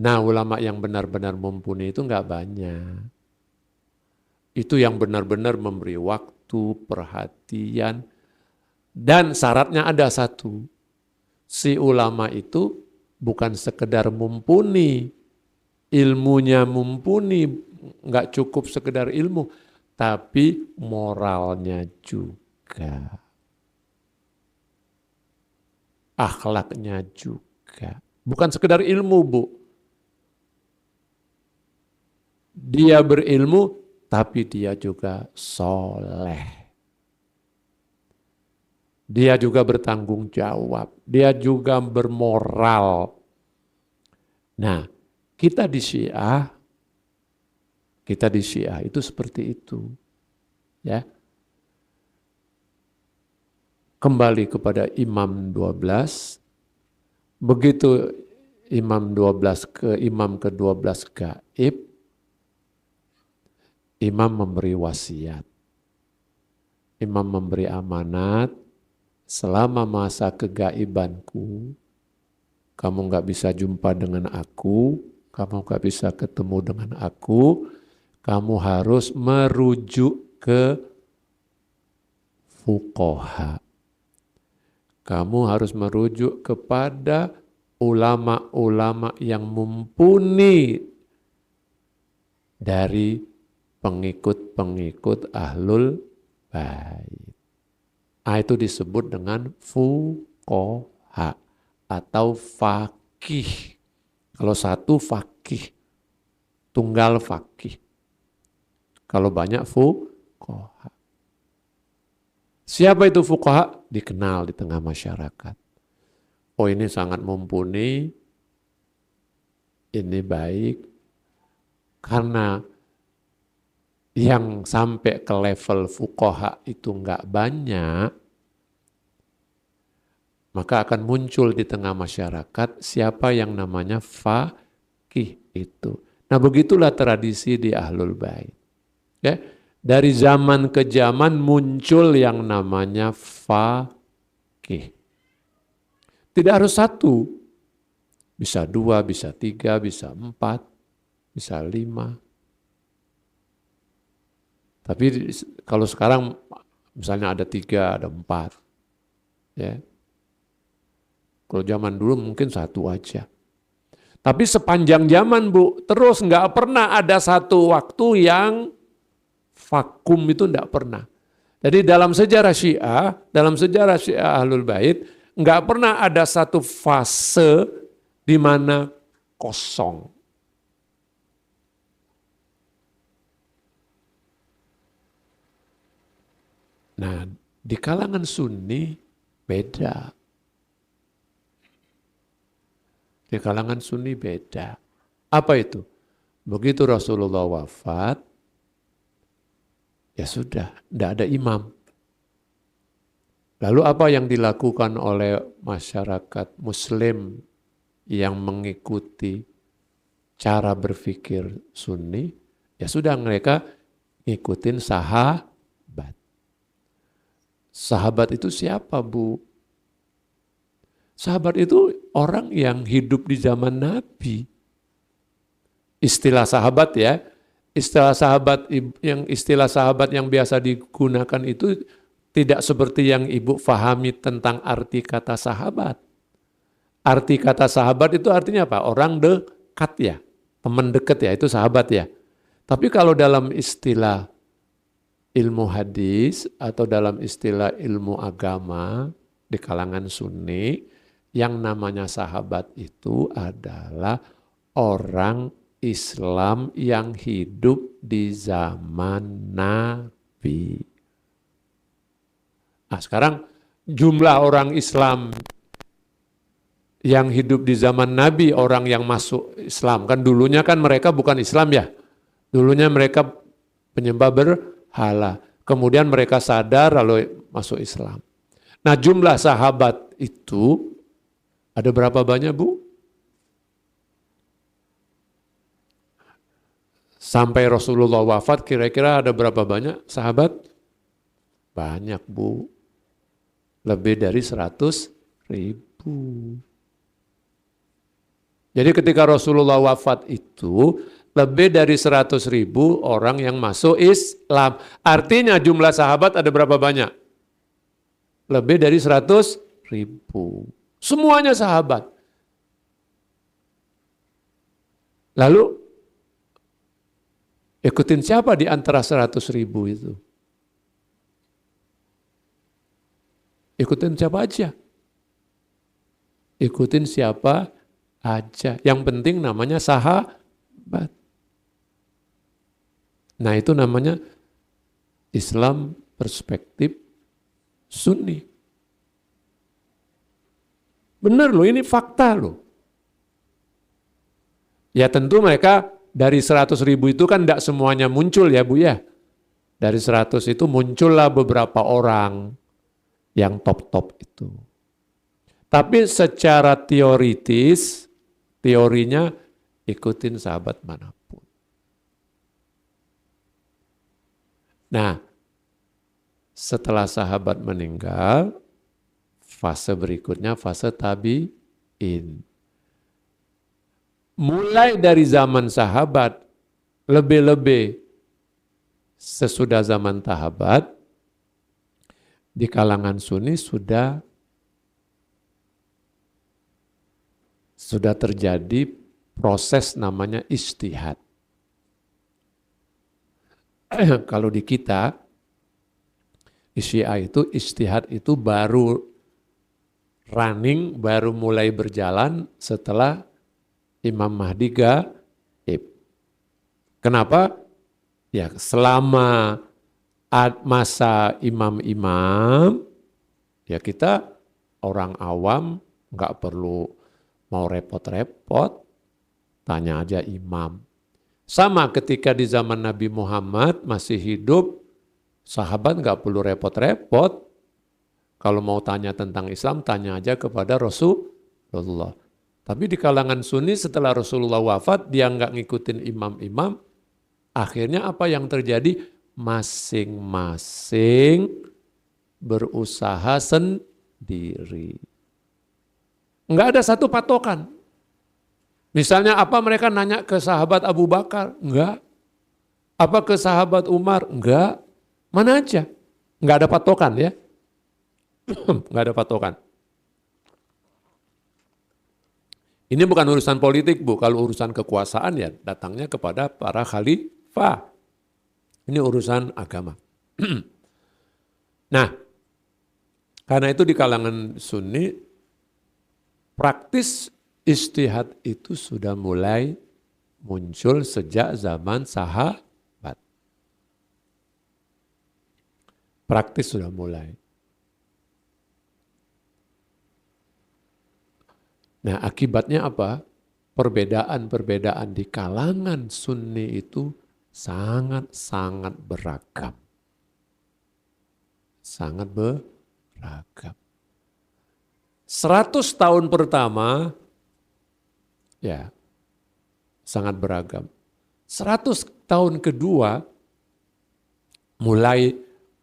[SPEAKER 1] Nah, ulama yang benar-benar mumpuni itu enggak banyak. Itu yang benar-benar memberi waktu, perhatian, dan syaratnya ada satu. Si ulama itu bukan sekedar mumpuni, ilmunya mumpuni, enggak cukup sekedar ilmu, tapi moralnya juga. Akhlaknya juga. Bukan sekedar ilmu, Bu. Dia berilmu, tapi dia juga soleh. Dia juga bertanggung jawab. Dia juga bermoral. Nah, kita di Syiah itu seperti itu. Ya. Kembali kepada Imam 12. Begitu Imam 12 ke Imam ke-12 gaib, Imam memberi wasiat. Imam memberi amanat, selama masa kegaibanku, kamu gak bisa jumpa dengan aku, kamu gak bisa ketemu dengan aku, kamu harus merujuk ke fuqaha. Kamu harus merujuk kepada ulama-ulama yang mumpuni dari pengikut-pengikut ahlul bait. Itu disebut dengan fuqaha atau faqih. Kalau satu faqih, tunggal faqih. kalau banyak fuqaha. Siapa itu fuqaha? Dikenal di tengah masyarakat. Oh ini sangat mumpuni, ini baik, karena yang sampai ke level fuqaha itu enggak banyak, maka akan muncul di tengah masyarakat siapa yang namanya faqih itu. Nah begitulah tradisi di Ahlul Bait. Ya, dari zaman ke zaman muncul yang namanya faqih. Tidak harus satu, bisa dua, bisa tiga, bisa empat, bisa lima. Tapi kalau sekarang misalnya ada tiga, ada empat. Ya. Kalau zaman dulu mungkin satu aja. Tapi sepanjang zaman Bu, terus nggak pernah ada satu waktu yang vakum itu nggak pernah. Jadi dalam sejarah Syiah Ahlul Bait, nggak pernah ada satu fase di mana kosong. Nah, di kalangan Sunni beda. Di kalangan Sunni beda. Apa itu? Begitu Rasulullah wafat, ya sudah, tidak ada imam. Lalu apa yang dilakukan oleh masyarakat Muslim yang mengikuti cara berpikir Sunni? Ya sudah, mereka ngikutin sahabat. Sahabat itu siapa, Bu? Sahabat itu orang yang hidup di zaman Nabi. Istilah sahabat ya, istilah sahabat yang biasa digunakan itu tidak seperti yang Ibu fahami tentang arti kata sahabat. Arti kata sahabat itu artinya apa? Orang dekat ya, teman dekat ya, itu sahabat ya. Tapi kalau dalam istilah ilmu hadis atau dalam istilah ilmu agama di kalangan Sunni, yang namanya sahabat itu adalah orang Islam yang hidup di zaman Nabi. Nah sekarang jumlah orang Islam yang hidup di zaman Nabi, orang yang masuk Islam. Kan dulunya kan mereka bukan Islam ya. Dulunya mereka penyembah berhala. Kemudian mereka sadar lalu masuk Islam. Nah jumlah sahabat itu ada berapa banyak Bu? Sampai Rasulullah wafat kira-kira ada berapa banyak sahabat? Banyak Bu. Lebih dari 100.000. Jadi ketika Rasulullah wafat itu lebih dari 100.000 orang yang masuk Islam. Artinya jumlah sahabat ada berapa banyak? Lebih dari 100.000. Semuanya sahabat. Lalu ikutin siapa di antara 100.000 itu? Ikutin siapa aja? Ikutin siapa aja. Yang penting namanya sahabat. Nah itu namanya Islam perspektif Sunni. Benar loh, ini fakta loh. Ya tentu mereka dari 100.000 itu kan tidak semuanya muncul ya Bu ya. Dari 100 itu muncullah beberapa orang yang top-top itu. Tapi secara teoritis, teorinya ikutin sahabat manapun. Nah, setelah sahabat meninggal, fase berikutnya fase tabi'in. Mulai dari zaman sahabat, lebih-lebih sesudah zaman sahabat, di kalangan Sunni sudah terjadi proses namanya ijtihad. Kalau di kita, di Syiah itu ijtihad itu baru running, baru mulai berjalan setelah Imam Mahdi gaib. Kenapa? Ya, selama masa imam-imam, ya kita orang awam nggak perlu mau repot-repot, tanya aja imam. Sama ketika di zaman Nabi Muhammad masih hidup, sahabat nggak perlu repot-repot. Kalau mau tanya tentang Islam, tanya aja kepada Rasulullah. Tapi di kalangan Sunni setelah Rasulullah wafat, dia nggak ngikutin imam-imam. Akhirnya apa yang terjadi? Masing-masing berusaha sendiri. Nggak ada satu patokan. Misalnya apa mereka nanya ke sahabat Abu Bakar? Enggak. Apa ke sahabat Umar? Enggak. Mana aja. Enggak ada patokan ya. Enggak ada patokan. Ini bukan urusan politik, Bu. Kalau urusan kekuasaan ya datangnya kepada para khalifah. Ini urusan agama. Nah, karena itu di kalangan Sunni, praktis ijtihad itu sudah mulai muncul sejak zaman sahabat. Praktis sudah mulai. Nah, akibatnya apa? Perbedaan-perbedaan di kalangan Sunni itu sangat-sangat beragam. Sangat beragam. 100 tahun pertama, ya, sangat beragam. 100 tahun kedua, mulai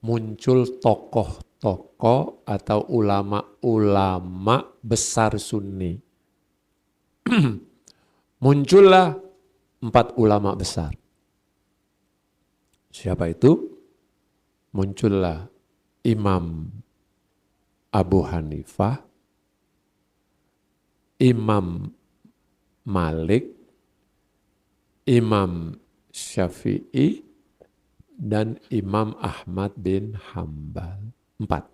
[SPEAKER 1] muncul tokoh-tokoh atau ulama-ulama besar Sunni. Muncullah 4 ulama besar. Siapa itu? Muncullah Imam Abu Hanifah, Imam Malik, Imam Syafi'i, dan Imam Ahmad bin Hambal. 4.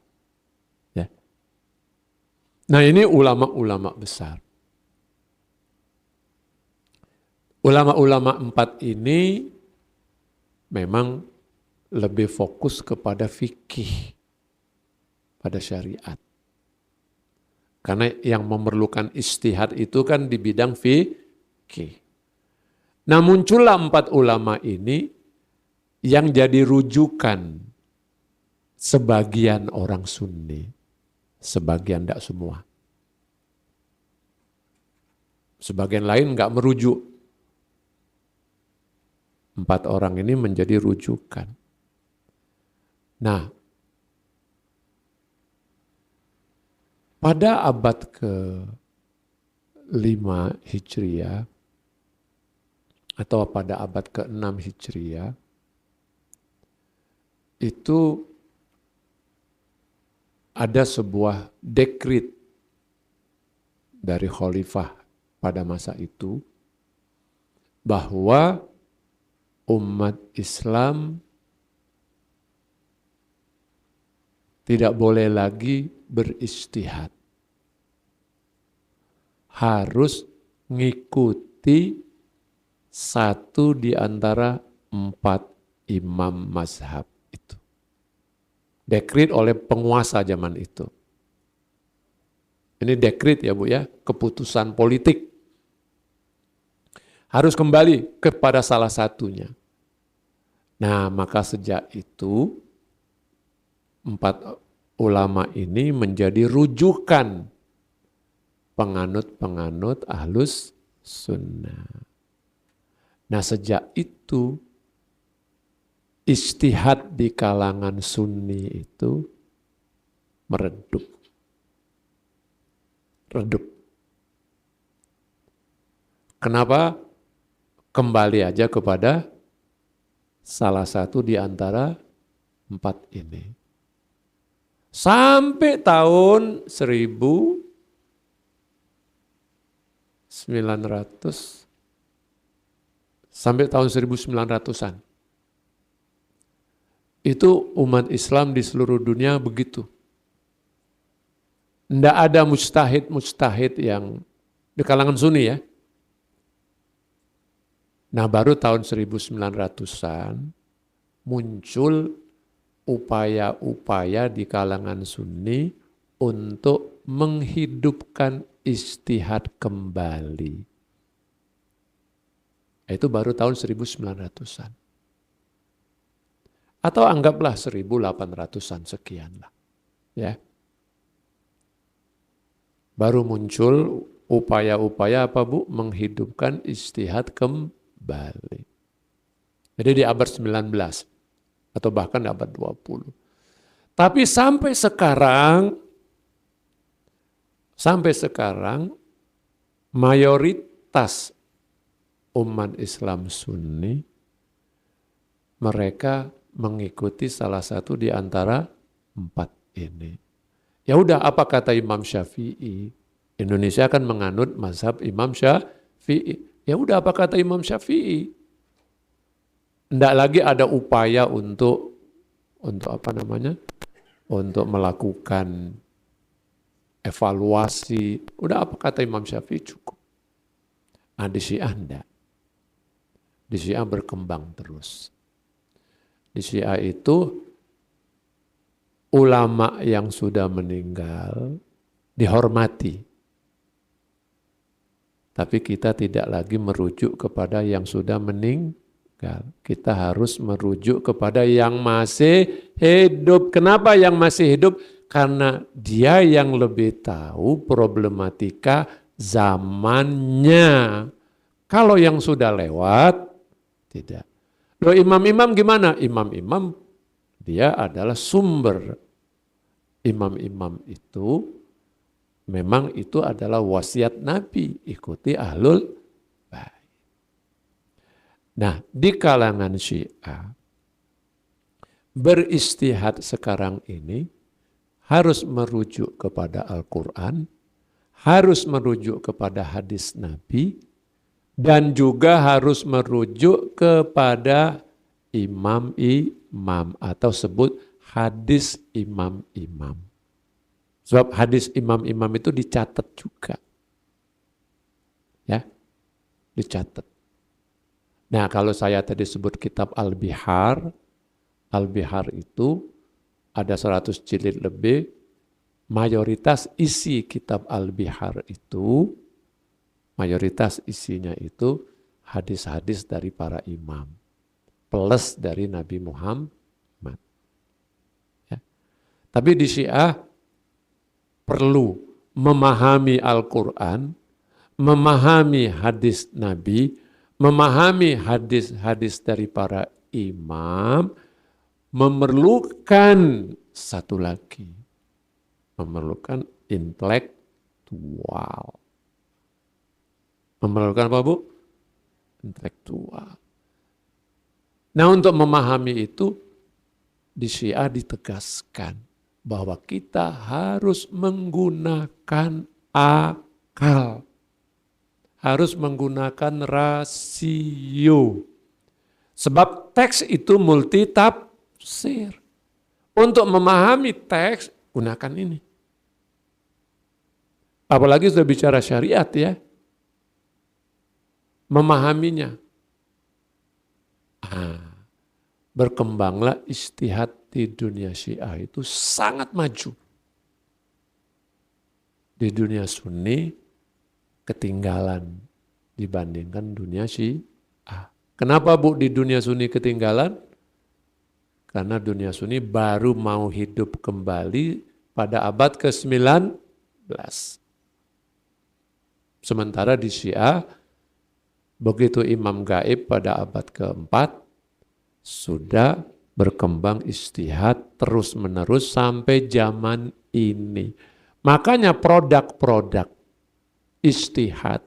[SPEAKER 1] Ya. Nah ini ulama-ulama besar. Ulama-ulama 4 ini memang lebih fokus kepada fikih, pada syariat. Karena yang memerlukan ijtihad itu kan di bidang fikih. Nah muncullah 4 ulama ini yang jadi rujukan sebagian orang Sunni, sebagian tidak semua. Sebagian lain enggak merujuk. 4 orang ini menjadi rujukan. Nah, pada abad ke-5 Hijriah atau pada abad ke-6 Hijriah itu ada sebuah dekrit dari khalifah pada masa itu bahwa umat Islam tidak boleh lagi berijtihad. Harus ngikuti satu di antara 4 imam mazhab itu. Dekrit oleh penguasa zaman itu. Ini dekrit ya Bu ya, keputusan politik. Harus kembali kepada salah satunya. Nah, maka sejak itu 4 ulama ini menjadi rujukan penganut-penganut Ahlus Sunnah. Nah, sejak itu ijtihad di kalangan Sunni itu meredup. Redup. Kenapa? Kembali aja kepada salah satu di antara 4 ini. Sampai tahun 1900, sampai tahun 1900-an. Itu umat Islam di seluruh dunia begitu. Tidak ada mujtahid yang di kalangan Sunni ya. Nah baru tahun 1900-an muncul upaya-upaya di kalangan Sunni untuk menghidupkan ijtihad kembali. Itu baru tahun 1900-an. Atau anggaplah 1800-an sekian lah. Ya. Baru muncul upaya-upaya apa Bu? Menghidupkan ijtihad kembali. Jadi di abad 19 atau bahkan di abad 20. Tapi sampai sekarang mayoritas umat Islam Sunni mereka mengikuti salah satu di antara 4 ini. Ya udah, apa kata Imam Syafi'i? Indonesia kan menganut mazhab Imam Syafi'i. Ya udah, apa kata Imam Syafi'i? Tidak lagi ada upaya untuk apa namanya? Untuk melakukan evaluasi. Udah, apa kata Imam Syafi'i cukup. Nah, di Syiah enggak. Di Syiah berkembang terus. Di Syiah itu ulama yang sudah meninggal dihormati. Tapi kita tidak lagi merujuk kepada yang sudah meninggal. Kita harus merujuk kepada yang masih hidup. Kenapa yang masih hidup? Karena dia yang lebih tahu problematika zamannya. Kalau yang sudah lewat, tidak. Loh, imam-imam gimana? Imam-imam dia adalah sumber. Imam-imam itu memang itu adalah wasiat Nabi, ikuti ahlul bait. Nah, di kalangan Syiah beristihad sekarang ini harus merujuk kepada Al-Quran, harus merujuk kepada hadis Nabi, dan juga harus merujuk kepada imam-imam atau sebut hadis imam-imam. Sebab hadis imam-imam itu dicatat juga. Ya, dicatat. Nah, kalau saya tadi sebut kitab Al-Bihar, Al-Bihar itu ada 100 jilid lebih, mayoritas isi kitab Al-Bihar itu, mayoritas isinya itu hadis-hadis dari para imam. Plus dari Nabi Muhammad. Ya. Tapi di Syiah perlu memahami Al-Quran, memahami hadis Nabi, memahami hadis-hadis dari para imam, memerlukan satu lagi, memerlukan intelektual. Memerlukan apa Bu? Intelektual. Nah, untuk memahami itu di Syiah ditegaskan bahwa kita harus menggunakan akal. Harus menggunakan rasio. Sebab teks itu multi tafsir. Untuk memahami teks, gunakan ini. Apalagi sudah bicara syariat ya. Memahaminya. Berkembanglah ijtihad di dunia Syiah itu sangat maju. Di dunia Sunni ketinggalan dibandingkan dunia Syiah. Kenapa Bu di dunia Sunni ketinggalan? Karena dunia Sunni baru mau hidup kembali pada abad ke-19. Sementara di Syiah, begitu imam gaib pada abad ke-4, sudah berkembang ijtihad terus-menerus sampai zaman ini. Makanya produk-produk ijtihad,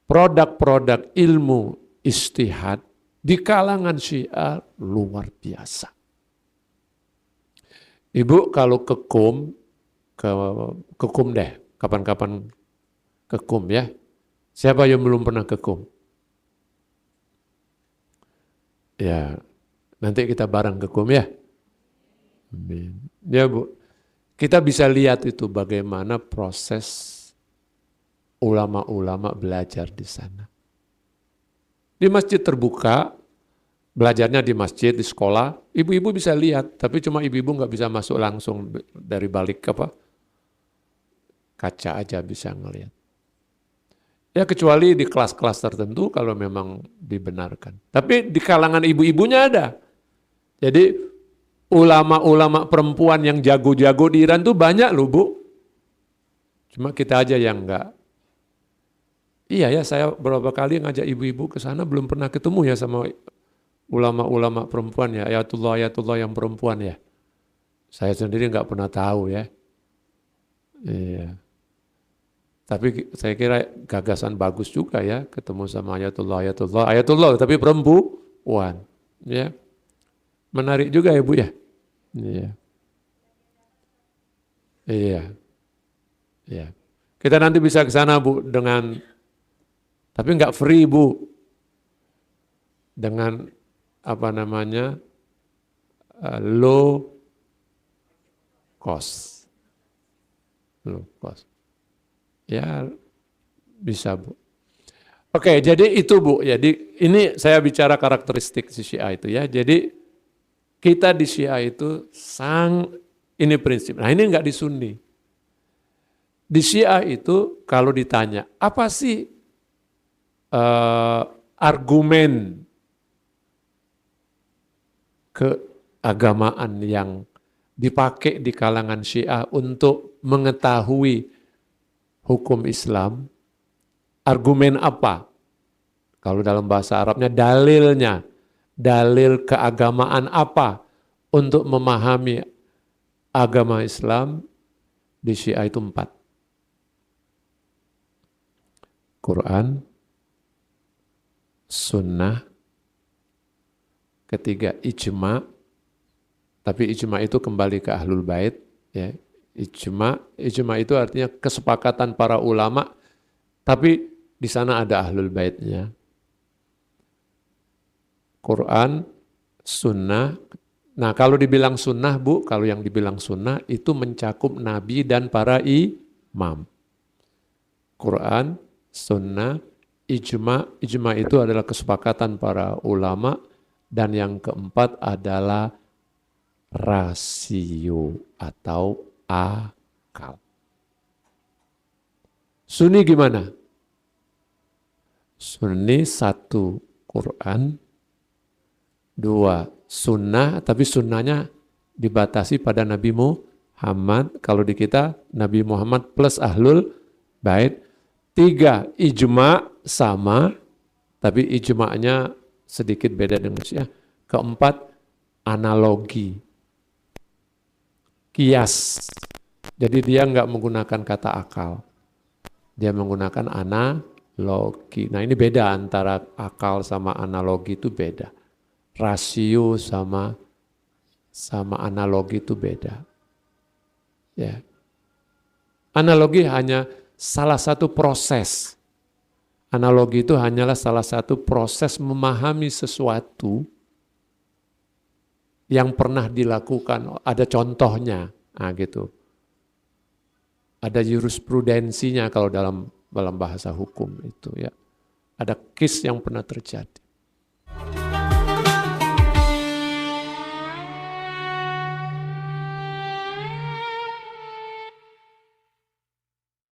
[SPEAKER 1] produk-produk ilmu ijtihad di kalangan Syiah luar biasa. Ibu kalau ke KUM deh, kapan-kapan ke KUM ya. Siapa yang belum pernah ke KUM? Ya, nanti kita bareng ke KUM ya. Amin. Ya Bu, kita bisa lihat itu bagaimana proses ulama-ulama belajar di sana. Di masjid terbuka Belajarnya di masjid, di sekolah, ibu-ibu bisa lihat, tapi cuma ibu-ibu nggak bisa masuk langsung dari balik kaca aja bisa ngelihat. Ya kecuali di kelas-kelas tertentu kalau memang dibenarkan. Tapi di kalangan ibu-ibunya ada. Jadi ulama-ulama perempuan yang jago-jago di Iran tuh banyak loh Bu. Cuma kita aja yang enggak. Iya ya, saya beberapa kali ngajak ibu-ibu ke sana belum pernah ketemu ya sama ulama-ulama perempuan ya, ayatullah yang perempuan ya. Saya sendiri nggak pernah tahu ya. Iya. Tapi saya kira gagasan bagus juga ya, ketemu sama ayatullah tapi perempuan. Ya. Menarik juga ya Bu ya. Iya. Iya. Iya. Kita nanti bisa ke sana Bu tapi nggak free Bu, dengan apa namanya low cost. Low cost. Ya bisa Bu. Oke, jadi itu Bu. Jadi ini saya bicara karakteristik si Syiah itu ya. Jadi kita di Syiah itu ini prinsip. Nah ini enggak di Sunni. Di Syiah itu kalau ditanya, apa sih argumen keagamaan yang dipakai di kalangan Syiah untuk mengetahui hukum Islam? Argumen apa? Kalau dalam bahasa Arabnya dalilnya, dalil keagamaan apa untuk memahami agama Islam? Di Syiah itu 4. Quran, Sunnah, ketiga ijma, tapi ijma itu kembali ke Ahlul Bait. Ya. Ijma itu artinya kesepakatan para ulama, tapi di sana ada Ahlul Baitnya. Quran, Sunnah. Nah kalau dibilang Sunnah Bu, kalau yang dibilang Sunnah itu mencakup Nabi dan para imam. Quran, Sunnah, ijma itu adalah kesepakatan para ulama, dan yang keempat adalah rasio atau akal. Sunni gimana? Sunni 1 Quran, 2 Sunnah, tapi sunnahnya dibatasi pada Nabi Muhammad. Kalau di kita Nabi Muhammad plus Ahlul Bait. 3 ijma sama, tapi ijma'nya sedikit beda dengan Syiah. 4 analogi, kias. Jadi dia nggak menggunakan kata akal, dia menggunakan analogi. Nah ini beda antara akal sama analogi, itu beda. Rasio sama analogi itu beda. Ya. Analogi hanya salah satu proses. Analogi itu hanyalah salah satu proses memahami sesuatu yang pernah dilakukan, ada contohnya, nah gitu. Ada jurisprudensinya kalau dalam bahasa hukum itu ya. Ada case yang pernah terjadi.